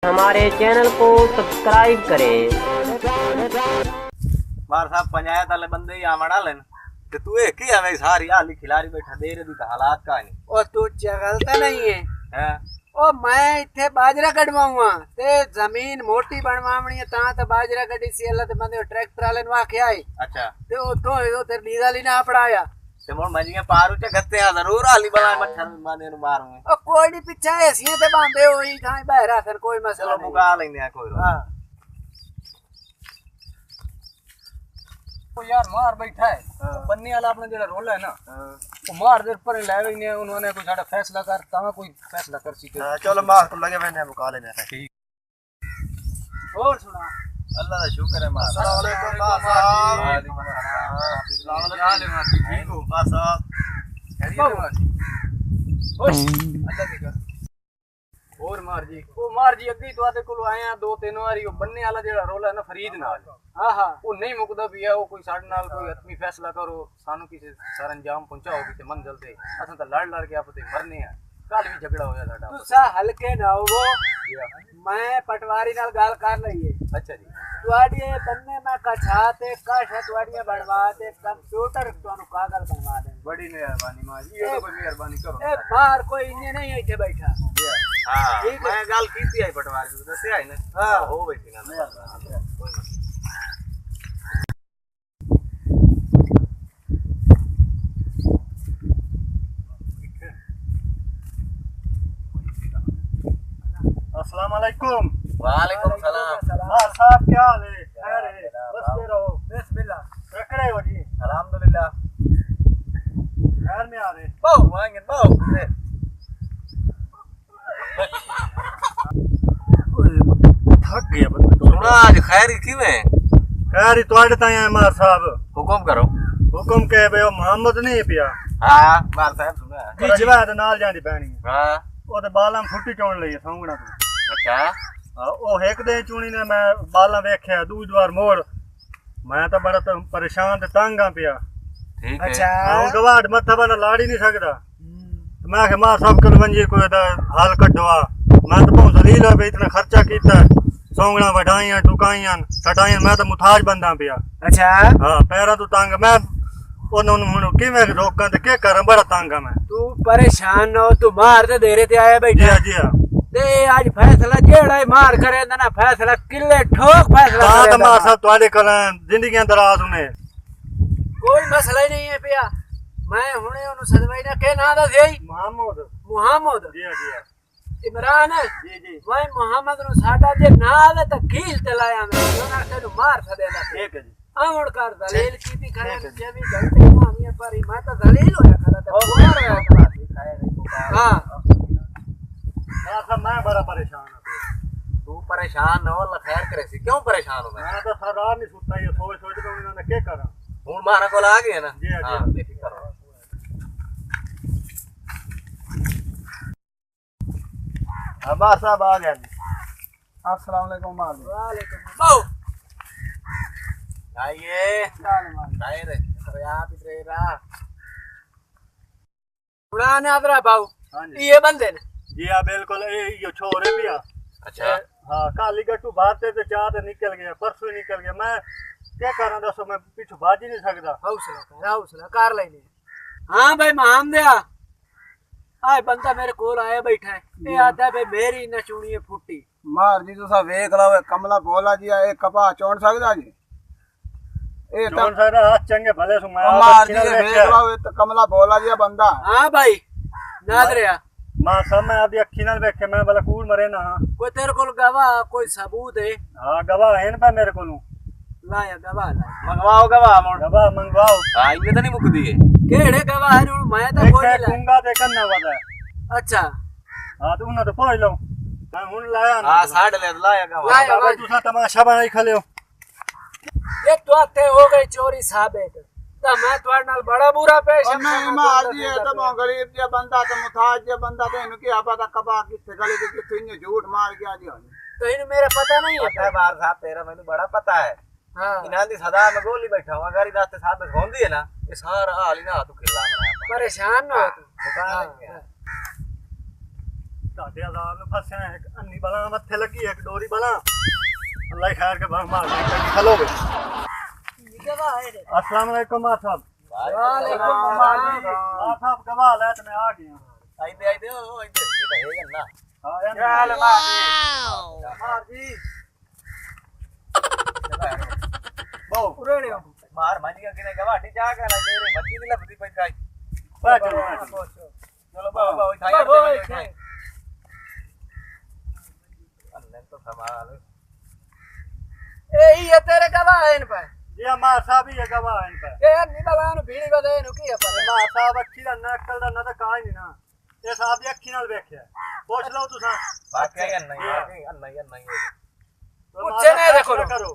हमारे चैनल को सब्सक्राइब करें। मार साहब पंचायत वाले बंदे ही आमड़ा लेन कि तू एक ही हमें सारी हाली खिलाड़ी बैठा दे रही तो हालात का नहीं और तू चगलता नहीं है है ओ मैं इथे बाजरा कटवाऊंगा ते जमीन मोटी बनवावणी है ता तो बाजरा कटी सी अल्लाह ते बंदे ट्रैक्टर वाले ने वाके आए अच्छा ते ओ तो ते डीजल ही ना पड़ाया ते मोर मजिया पारू च गत्ते आ जरूर हाली बला मच्छर माने नु मारूंगे ओ कोई नहीं पीछे ऐसी ते बांधे होई थाई बहरा फिर कोई मसला चलो नहीं मुका लेंगे आ कोई हां वो यार मार बैठा है बन्नी वाला अपना जेड़ा रोल है ना वो मार देर पर ले गई ने उन्होंने कोई साडा फैसला कर ता कोई फैसला कर सी चलो मार को लगे मैंने मुका लेने ठीक और सुना अल्लाह का शुक्र है मार अस्सलाम वालेकुम मार साहब। वालेकुम ठीक हो मार साहब होश अल्लाह दी कर और मार जी वो मार जी अगे तो आते कोल आया दो तीन बारी वो बन्ने वाला जेड़ा रोल है ना फरीद नाल हां हां वो नहीं मुकदा भी है वो कोई साडे नाल कोई हतमी फैसला करो सानू किसी सरंजाम पहुंचाओ किसी मंजिल ते असा तो लड़ के आपते मरने हैं कल भी झगड़ा होया साडा तू सा हल्के ना हो मैं पटवारी नाल गाल कर लई है अच्छा जी तुआड़िए बन्ने में कछाते कश तुआड़िए बनवाते कंप्यूटर तुआनु कागज बनवा दे बड़ी मेहरबानी मां जी ये तो कोई मेहरबानी करो ए बाहर कोई इन्ने नहीं है इथे बैठा हां ठीक है। मैं गाल कीती है पटवारी से दसे आई ना हां हो बैठी ना कोई ना अस्सलाम वालेकुम। वालेकुम सलाम हाँ साहब क्या हाल है? खैर है? बसते रहो। बिस्मिल्लाह रखड़े हो जी? अल्हम्दुलिल्लाह खैर में आ रहे? बहु मांगे बहु थक गया बंदा तो। सुना आज खैर क्यों है खैर ही तुहाडे ताई आए मार साहब। हुकुम करो हुक्म के बे ओ मोहम्मद नहीं पिया। हां मार साहब सुना जी जवाद नाल जांदी पैनी है। हां ओदे बालां फुੱਟੀ चोण ਲਈ ਸੌਂਗਣਾ ਤੋਂ। अच्छा ਉਹ ਇੱਕ ਦੇ ਚੂਣੀ ਨੇ ਮੈਂ ਬਾਲਾਂ ਵੇਖਿਆ ਦੂਜੀ ਵਾਰ ਮੋੜ ਮੈਂ ਤਾਂ ਬੜਾ ਪਰੇਸ਼ਾਨ ਤੇ ਤੰਗ ਆ ਪਿਆ। ठीक है अच्छा ਹੁਣ ਗਵਾੜ ਮੱਥਾ ਬਣਾ ਲਾੜ ਹੀ ਨਹੀਂ ਸਕਦਾ। ਮੈਂ ਕਿ ਮਾਂ ਸਭ ਕਲਵੰਜੀ ਕੋਈ ਦਾ ਹਾਲ ਕੱਢਵਾ ਮੈਂ ਤਾਂ ਬਹੁਤ ਜ਼ਲੀਲ ਹੋ ਬਈ ਇਤਨਾ ਖਰਚਾ ਕੀਤਾ ਸੌਂਗਣਾ ਵਢਾਈਆਂ ਟੁਕਾਈਆਂ ਸਟਾਈਆਂ ਮੈਂ ਤਾਂ ਮੁਤਾਜ ਬੰਦਾ ਪਿਆ। अच्छा ਹਾਂ ਪੈਰਾਂ ਤੋਂ ਤੰਗ ਮੈਂ ਉਹਨਾਂ ਨੂੰ ਹੁਣ ਕਿਵੇਂ ਰੋਕਾਂ ਤੇ ਕੀ ਕਰਾਂ ਬੜਾ ਤੰਗ ਆ ਮੈਂ। तू परेशान न हो तू मार ते देरे ते आया जी बैठा हाँ जी हाँ ते आज फैसला जेड़ा ही मार करे ना फैसला किले ठोक फैसला ਤਾਂ करे ਤਾਂ ਮਾਂ ਸਾਹਿਬ ਤੁਹਾਡੇ ਕੋਲ ਜ਼ਿੰਦਗੀਆਂ ਦਰਾਜ਼ ਨੇ। कोई मसला ही नहीं है पिया मैं हुने ओनु सदवाई ना के ना दस यही ਮੁਹੰਮਦ मुहम्मद ਜੀ हाँ जी हाँ इमरान जी जी मैं मोहम्मद नु साडा जे ना आवे त खील ते लाया मैं ओना तेनु मार सदेला ठीक है जी आउण कर दलील कीती करे जे भी गलती ना नहीं पर मैं तो दलील होया खला ते मार होया हां मां साहब मैं बड़ा परेशान हूं। तू परेशान न हो अल्लाह खैर करे सी क्यों परेशान हो मैं मैं तो सारा रात नहीं सुता ये सोच सोच के इन्होंने क्या करा। हुन मारा कोल आ गया ना जी हाँ, जी हां हाँ। बेफिक्र रहो अब्बास साहब आ गए जी। अस्सलाम वालेकुम मार जी वालेकुम बाऊ आइए साल मार खैर अरे आप इधर रहा पुराने आदरा बाऊ हाँ जी ये बंदे ने जी हाँ बिल्कुल ये छोरे भी आ। अच्छा हाँ काली गट्टू भारते तो चाह तो निकल गया परसों ही निकल गया मैं क्या करा दसो मैं पीछू भाज ही नहीं सकता। हौसला कर लेने हाँ भाई महामदिया आए बंदा मेरे कोल आया बैठा है ये आता है भाई मेरी नचूनी है फुट्टी मार जी तुसा वेख लो कमला बोला जी ए कपा चोण सकदा जी ए कौन सा हाथ चंगे भले सु मैं मार जी वेख लो ए कमला बोला जी बंदा हाँ भाई नादरिया मां सब मैं आदि अखी नाल देखे मैं भला कूड़ मरे ना। कोई तेरे कोल गवाह कोई सबूत है हाँ गवाह है ना मेरे को लाया गवाह ला मंगवाओ गवाह मोड़ गवाह मंगवाओ हां इने तो नहीं मुकदी है केड़े गवाह है नु मैं तो कोई नहीं लाया दूंगा ते करना वादा है। अच्छा हाँ तो उन्हें तो पहुंच लो मैं हुन लाया ना हां साढ़ ले लाया गवाह लाया बाबा भाई तुसा तमाशा बनाई खले हो। ये तो आते हो गई चोरी साबित तो मैं तुम्हारे नाल बड़ा बुरा पेश है नहीं मार जी ए तो गरीब जे बंदा तो मुताज जे बंदा तो इनके आपा ता कपा किथे गले के किथे इने झूठ मार गया जी तो इन मेरा पता नहीं पता है है बार साहब तेरा मैंने बड़ा पता है हाँ इन्हां दी सदा में गोली बैठा हुआ अगर रास्ते साथ में होंदी है ना ये सारा हाल ही ना तू खिला बना परेशान ना हो तू दुकान हाँ, लग गया हाँ। ਤੁਹਾਡੇ ਆਜ਼ਾਦ ਨੂੰ ਫਸਿਆ ਇੱਕ ਅੰਨੀ डोरी बला मत्थे लगी है, एक डोरी बला अल्लाह खैर के मार खलोगे। अस्सलाम वालेकुम मां साहब। वालेकुम मां साहब गवाह ले ते मैं आ गया। ਆਈਦੇ ਉਹ ਇੱਥੇ ਇਹ ਤਾਂ ਹੈਗਾ ਨਾ हां ਚੱਲ ਮਾਰ ਜੀ बो ਉਰੇੜਿਓ ਮਾਰ ਮੰਜੀਆਂ ਕਿਨੇ ਗਵਾਟੀ ਚਾਹ ਕੇ ਲੈ ਦੇ ਮੱਛੀ ਦੀ ਲੱਭਦੀ ਪਈ ਕਾਈ ਚਲੋ ਬਾਬਾ ਉਹ ਥਾਇਆ ਅੰਨੇ ਤਾਂ ਸਮਾਲ ਇਹੀ ਹੈ ਤੇਰੇ ਗਵਾਹ ਹਨ ਪਾ ये मां साहब ही है गवाह इन पे। ਇਹ ਨਹੀਂ ਬਲਾਨ ਭੀੜੀ ਬਦੇ ਨੂੰ ਕੀ ਹੈ ਪਤਾ मां साहब अखी दा ना अक्ल दा ना तो काई नहीं ना, ये साहब दी अखी नाल वेख्या पूछ लो तुसा। ਬਾਕੀ ਅੰਨਾ ਹੀ ਪੁੱਛੇ ਨੇ ਦੇਖੋ करो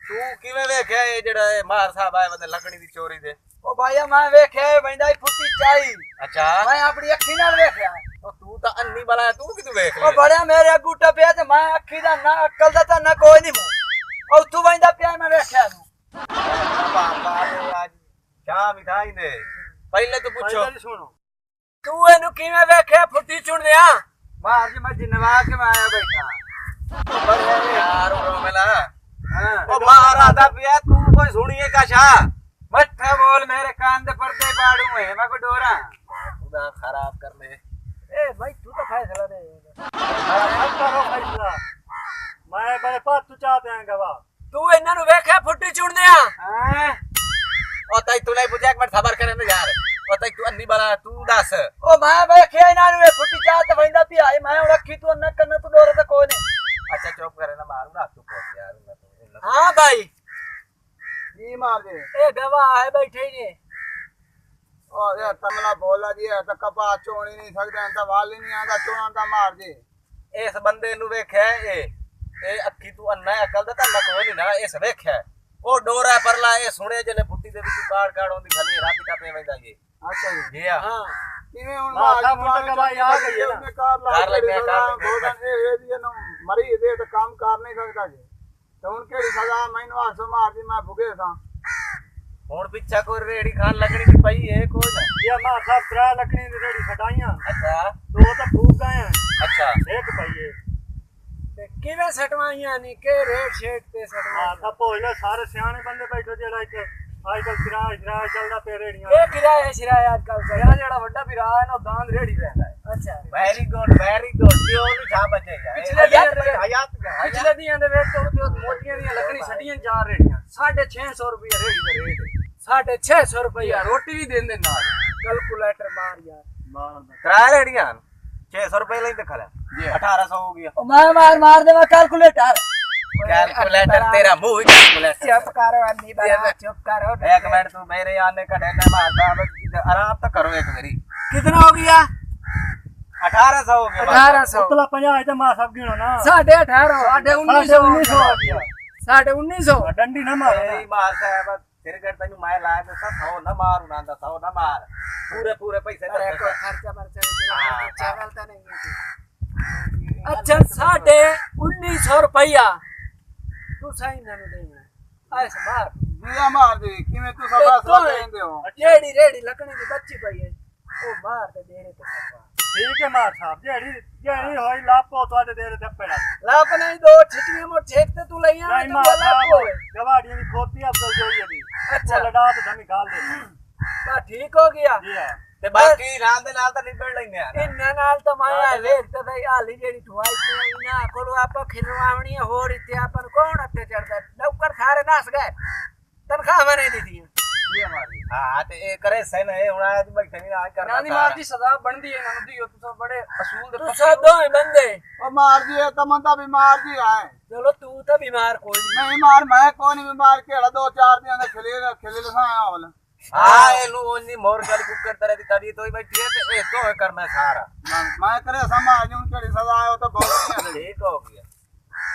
ਤੂੰ ਕਿਵੇਂ ਵੇਖਿਆ ਇਹ ਜਿਹੜਾ ਇਹ ਮਾਰ ਸਾਹਿਬ ਆਏ ਬੰਦੇ ਲੱਕੜੀ ਦੀ ਚੋਰੀ ਦੇ ਉਹ ਭਾਈਆ ਮੈਂ ਵੇਖਿਆ ਬੈਂਦਾ ਹੀ ਫੁੱਟੀ ਚਾਈ ਅੱਛਾ ਮੈਂ ਆਪਣੀ ਅੱਖੀ ਨਾਲ ਵੇਖਿਆ ਉਹ ਤੂੰ ਤਾਂ ਅੰਨੀ ਬਲਾ ਤੂੰ ਕਿਦੋਂ ਵੇਖ ਉਹ ਲਿਆ ਬੜਿਆ ਮੇਰੇ ਅੱਗੂ ਟੱਪਿਆ ਤੇ ਮੈਂ ਅੱਖੀ ਦਾ ਨਾ ਅਕਲ ਦਾ ਤਾਂ ਨਾ ਕੋਈ ਨਹੀਂ ਮੂੰਹ ਉੱਥੋਂ ਬੈਂਦਾ ਪਿਆ ਮੈਂ ਵੇਖਿਆ ਨੂੰ ਬਾਬਾ ਅੱਜ ਸ਼ਾਮ ਮਿਠਾਈ ਦੇ ਪਹਿਲੇ ਤੂੰ ਪੁੱਛੋ पहले सुनो ਤੂੰ ਇਹਨੂੰ ਕਿਵੇਂ ਵੇਖਿਆ ਫੁੱਟੀ ਚੁਣਦਿਆ ਮਾਰ ਜੀ ਮੈਂ ਜਿੰਨਵਾ ਕੇ ਮੈਂ ਆਇਆ ਬੈਠਾ ਬੜੇ ਯਾਰ ਉਹ ਮੇਲਾ ਹਾਂ ਉਹ ਬਾਹਰ ਆਦਾ ਪਿਆ ਤੂੰ ਕੋਈ ਸੁਣੀਏ ਕਾਸ਼ਾ ਮੱਠਾ ਬੋਲ ਮੇਰੇ ਕਾਨ ਦੇ ਪਰਦੇ ਪਾੜੂ ਹੈ ਮੈਂ ਕੋ ਡੋਰਾ ਉਹਦਾ ਖਰਾਬ ਕਰ ਲੈ ए भाई तू तो फैसला दे अब करो फैसला, मैं बड़े पास तू चाहते हैं गवाह। तू ਇਹਨਾਂ ਨੂੰ ਵੇਖਿਆ ਫੁੱਟੀ ਚੁਣਦਿਆ ਹਾਂ ਉਹ ਤਾਈ ਤੂੰ ਨਹੀਂ ਪੁੱਛਿਆ ਇੱਕ ਮਿੰਟ ਖਬਰ ਕਰੇ ਨਾ ਯਾਰ ਉਹ ਤਾਈ ਤੂੰ ਅੰਨੀ ਬਲਾ ਤੂੰ ਦੱਸ ਉਹ ਮੈਂ ਵੇਖਿਆ ਇਹਨਾਂ ਨੂੰ ਇਹ ਫੁੱਟੀ ਚਾਹ ਤੇ ਵੈਂਦਾ ਪਿਆ ਮੈਂ ਹੁਣ ਰੱਖੀ ਤੂੰ ਨਾ ਕੰਨ ਤੂੰ ਡੋਰੇ ਤੇ ਕੋਈ ਨਹੀਂ ਅੱਛਾ ਚੁੱਪ ਕਰੇ ਨਾ ਮਾਰੂ ਨਾ ਤੂੰ ਪੁੱਛ ਯਾਰ ਮੈਂ ਤੂੰ ਹਾਂ ਭਾਈ जी मार दे ਇਹ ਗਵਾਹ ਹੈ ਬੈਠੇ ਨੇ और यार तमला बोला जी है तो कपा चोण ही नहीं सकते तो वाल ही नहीं आंदा चोणा तो मार दे ਇਸ ਬੰਦੇ ਨੂੰ ਵੇਖਿਆ ਇਹ ਅੱਖੀ ਤੂੰ ਅੰਨਾ ਅਕਲ ਦਾ ਤਾਂ ਕੋਈ ਨਹੀਂ ਨਾ ਇਸ ਵੇਖਿਆ ਉਹ ਡੋਰਾ ਪਰਲਾ ਇਹ ਸੁਣੇ ਜਲੇ ਫੁੱਟੀ ਦੇ ਵਿੱਚ ਕਾੜ ਕਾੜ ਹੁੰਦੀ ਖਾਲੀ ਰਾਤੀ ਟੱਪੇ ਵੈਂਦਾ ਜੀ अच्छा जी ਜੀ ਆ ਹਾਂ किवें हुन मां साहब हुन तो गवाही आ गई है ना। कार ले मैं कार ले भोगन ए भी न मरी दे तो काम कर नहीं सकता जी तो उन केड़ी सजा मैनू आसो मार दी मैं भुगे था ਹੁਣ ਪਿੱਛਾ ਕੋਈ ਰੇੜੀ ਖਾਨ ਲੱਗਣੀ ਸੀ ਪਈ ਇਹ ਕੋਈ ਨਾ ये मां साहब त्रै लकड़ी दी रेडी सटाइयां, ਅੱਛਾ दो तो फूक गए हैं, ਅੱਛਾ एक पई है। ਤੇ ਕਿਵੇਂ ਸਟਵਾਈਆਂ ਨਹੀਂ ਕਿ ਰੇਟ ਸ਼ੇਟ ਤੇ हां ਸਟਵਾਈਆਂ सब भोले सारे सियाने बंदे बैठे जेड़ा इत्थे आजकल किराया चलदा पे रेड़ियां। ਇਹ ਕਿਰਾਇਆ ਸ਼ਿਰਾਇਆ ਅੱਜ ਕੱਲ ਦਾ ਜਿਹੜਾ ਵੱਡਾ ਵੀਰਾ ਹੈ ਨਾ ਦਾਨ ਰੇੜੀ ਰਹਿੰਦਾ ਹੈ ਅੱਛਾ ਵੈਰੀ ਗੁੱਡ ਤੇ ਉਹ ਨਹੀਂ ਛਾ ਬਚੇਗਾ ਪਿਛਲੇ ਦਿਨ ਦੇ- ਹਯਾਤ ਪਿਛਲੇ ਦੀਆਂ ਦੇ ਵਿੱਚ ਉਹ ਮੋਟੀਆਂ ਦੀਆਂ ਲੱਕੜੀ ਛੱਡੀਆਂ 4 ਰੇੜੀਆਂ 650 ਰੁਪਏ ਰੇੜੀ ਦਾ ਰੇਟ 650 ਰੁਪਇਆ ਰੋਟੀ ਵੀ ਦੇਂਦੇ ਨਾਲ ਕੈਲਕੂਲੇਟਰ ਮਾਰ ਯਾਰ ਤਰਾ ਰੇੜੀਆਂ 600 ਰੁਪਏ ਲਈ ਦਿਖਾ ਲੈ 1800 ਹੋ ਗਿਆ ਉਹ ਮਾਰ ਦੇਵਾ ਕੈਲਕੂਲੇਟਰ ਕੈਲਕੂਲੇਟਰ ਤੇਰਾ ਮੂੰਹ ਹੀ ਕੈਲਕੂਲੇਟਰ ਚੁੱਪ ਕਰੋ ਅੰਨੀ ਬੜਾ ਚੁੱਪ ਕਰੋ एक मिनट तू मेरे आने का डंडा मारता अब आराम तो करो एक मेरी कितना हो गया 1800 हो गया 1800 उतला 50 ते मां साहब गिनो ना। 1850 साढ़े 1900 आ गया। 1950 डंडी ना मार मेरी मार साहब तेरे घर तैनू मैं लाया तो 100 ना मार उना 100 ना मार पूरे पैसे अरे दे कोई खर्चा मर्चा चलता नहीं है अच्छा 1950 रुपया तू सही ना देना ऐसे मार ਜੀਆ ਮਾਰ ਦੇ ਕਿਵੇਂ ਤੂੰ ਸਭ ਫੈਸਲਾ ਕਹਿੰਦੇ ਹੋ जेड़ी रेड़ी लकड़ी की बच्ची पई है ओ मार दे देरे तो ठीक है मार साहब जेड़ी होई लापो तो दे दे पेड़ा लाप नहीं दो छिटियां मोट छेक ते तू लइया नहीं तू मार लाप साहब गवाड़ियां की खोती अफजल जोई अभी अच्छा। वो लड़ा तो धमी गाल दे बा ठीक हो गया जी हां ते बाकी रात दे नाल तो निबड़ लेने आ इन्ना नाल तो माया वेख ते भाई हाली जेड़ी ठुआई ते इना कोलो आप खिलवावणी होर इते अपन कौन अत्ते चढ़दा नौकर सारे नास गए तनखा मैंने दी थी ਜੀਆ ਮਾਰ ਦੇ हां ते ए करे सही नहीं हुन आज बैठे नहीं आज करना ਇਹਨਾਂ ਦੀ ਮਾਰ ਦੀ ਸਜ਼ਾ ਬਣਦੀ ਹੈ ਇਹਨਾਂ ਨੂੰ ਦਿਓ ਤੁਸੀਂ ਬੜੇ ਅਸੂਲ ਦੇ तू सब दो ही बंदे ਉਹ ਮਾਰ ਦੀ ਤਮੰਤਾ ਬਿਮਾਰ ਦੀ ਹੈ चलो तू तो बीमार कोई नहीं ਨਹੀਂ ਮਾਰ ਮੈਂ ਕੋਈ ਨਹੀਂ ਬਿਮਾਰ ਕਿਹੜਾ 2-4 ਦਿਨ ਦੇ ਖਿਲੇ ਲਸਾਇਆ ਹੋਲ हां एनु ओनी मोर गल कुकर तरह दी तबीयत होई बैठी है ते ए तो करना सारा ਮੈਂ ਕਰੇ ਸਮਾਜ ਨੂੰ ਕਿਹੜੀ ਸਜ਼ਾ ਆਇਓ ਤਾਂ ਬਹੁਤ ਨਹੀਂ ਹੈ ठीक हो गया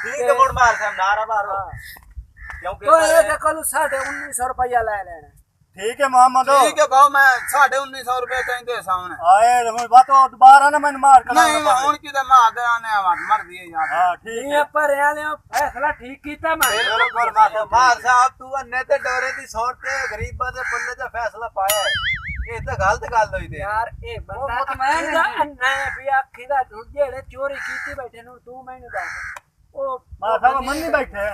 ठीक है मोड़ मार साहब नारा मारो क्योंकि तो ये देखो 1950 रुपया ले लेना ठीक है मोहम्मद ਠੀਕ ਹੈ ਭਾਉ ਮੈਂ 1950 ਰੁਪਏ ਕਹਿੰਦੇ ਸਾਹਮਣੇ आए हम बात दोबारा ना मैंने मार कर ਨਹੀਂ ਹੁਣ ਕਿਤੇ ਮਾਰ ਦੇ ਆਨੇ ਆ ਮਰਦੀ ਹੈ ਯਾਰ हां ठीक ये है पर याले फैसला ठीक कीता मैं मार साहब तू अन्ने ते डोरे दी सोट ते गरीबां दे पल्ले च फैसला पाया है ਇਹ ਤਾਂ ਗਲਤ ਗੱਲ ਹੋਈ ਤੇ ਯਾਰ ਇਹ ਬੰਦਾ ਮੁਤਮੈਨ ਅੱਖੀ ਦਾ ਹੈ। ਅੰਨਾ ਹੈ ਵੀ ਅੱਖੀ ਦਾ ਝੂਠ ਜਿਹੜੇ ਚੋਰੀ ਕੀਤੀ ਬੈਠੇ ਨੂੰ ਤੂੰ ਮੈਨੂੰ ਦੱਸ ਉਹ ਮਾਂ ਸਾਹਿਬ ਮੰਨੀ ਬੈਠੇ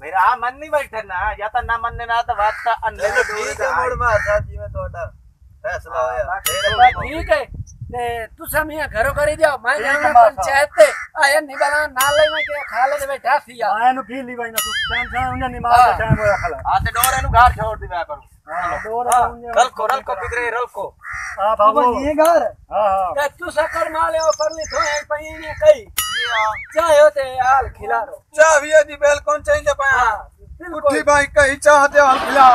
ਮੇਰਾ ਮਨ ਨਹੀਂ ਬੈਠਾ ਨਾ ਜਾਂ ਤਾਂ ਨਾ ਮੰਨੇ ਨਾ ਤਾਂ ਬਾਤ ਤਾਂ ਅੰਨੇ ਚਲੋ ਠੀਕ ਹੈ ਮੋੜ ਮਾਰ ਸਾਹਿਬ ਜਿਵੇਂ ਤੁਹਾਡਾ ਫੈਸਲਾ ਹੋਇਆ ਠੀਕ ਹੈ ਤੇ ਤੁਸੀਂ ਮੀਆਂ ਘਰੋਂ ਕਰੀ ਜਾਓ ਮੈਂ ਠੀਕ ਜਾਣਾ ਹੈ ਮਾਤਾ। ਪੰਚਾਇਤ ਤੇ ਆਇਆ ਨਹੀਂ ਬਣਾ ਨਾਲ ਲੈ ਮੈਂ ਕਿ ਖਾਲੇ ਦੇ ਬੈਠਾ ਸੀ ਆ ਆਇਆ ਨੂੰ ਫੀਲ ਨਹੀਂ ਬਾਈ ਨਾ ਤੂੰ ਟੈਨਸ਼ਨ ਉਹਨਾਂ ਨੇ ਮਾਰ ਦਾ ਟਾਈਮ ਹੋਇਆ ਖਲਾ ਆ ਤੇ ਡੋਰ ਇਹਨੂੰ ਘਰ ਛੋੜ ਦੀ ਮੈਂ ਕਰੂੰ ਰਲਕੋ ਕਿਧਰੇ ਰਲਕੋ ਆ ਬਾਬੂ ਇਹ ਘਰ ਹਾਂ ਹਾਂ ਤੇ ਤੂੰ ਸਕਰ ਮਾਲੇ ਪਰਲੀ ਥੋਏ ਪਈ ਨੇ ਕਈ ਚਾਹੋ ਤੇ ਹਾਲ ਖਿਲਾਰੋ ਚਾਹ ਵੀ ਜੀ ਬਿਲਕੁਲ ਚਾਹੀਦਾ ਪਾਇਆ ਹਾਂ ਬਿਲਕੁਲ ਉੱਠੀ ਬਾਈ ਕਹੀ ਚਾਹ ਤੇ ਹਾਲ ਖਿਲਾ